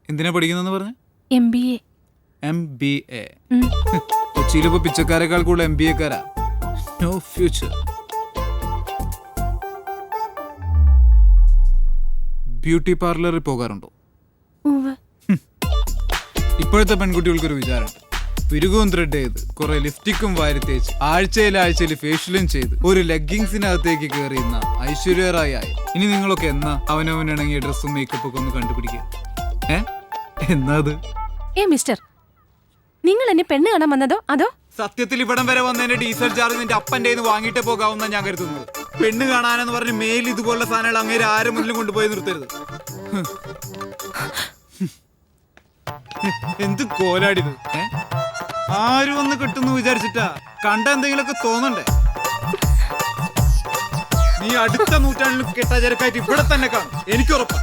എന്തിനാ പഠിക്കുന്നെന്ന് പറഞ്ഞു? MBA. MBA. കൊച്ചിയിലിപ്പോ പിച്ചക്കാരെക്കാൾ കൂടുതൽ MBA-ക്കാരാ. No future. ബ്യൂട്ടി പാർലറിൽ പോകാറുണ്ടോ? ഇപ്പോഴത്തെ പെൺകുട്ടികൾക്കൊരു വിചാരമുണ്ട്, പിരുകവും ത്രെഡ് ചെയ്ത് കുറെ ലിപ്സ്റ്റിക്കും വാരി തേച്ച് ആഴ്ചയിൽ ഫേഷ്യലും ചെയ്ത് ഒരു ലെഗിങ്സിനകത്തേക്ക് കയറിയുന്ന ഐശ്വര്യ റായ് ആയി. ഇനി നിങ്ങളൊക്കെ എന്നാ അവനവനിണങ്ങിയ ഡ്രസ്സും മേക്കപ്പ് ഒക്കെ ഒന്ന് കണ്ടുപിടിക്കുക? എന്നാ അത്? മിസ്റ്റർ, നിങ്ങൾ എന്നെ പെണ്ണ് കാണാൻ വന്നതോ അതോ? സത്യത്തിൽ ഇവിടം വരെ വന്നതിന്റെ ഡീസൽ ചാർജ് നിന്റെ അപ്പന്റെ വാങ്ങിയിട്ടേ പോകാവുന്ന ഞാൻ കരുതുന്നത്. പെണ്ണ് കാണാനെന്ന് പറഞ്ഞ് മേൽ ഇതുപോലുള്ള സാധനങ്ങൾ അങ്ങേര് ആരും മുന്നിലും കൊണ്ടുപോയി നിർത്തരുത്. എന്ത് കോലാടിത്? ആരും ഒന്ന് കിട്ടുന്നു വിചാരിച്ചിട്ടാ? കണ്ട എന്തെങ്കിലുമൊക്കെ തോന്നണ്ടേ? നീ അടുത്ത നൂറ്റാണ്ടിൽ കെട്ടാചരക്കായിട്ട് ഇവിടെ തന്നെ കാണും, എനിക്കുറപ്പാ.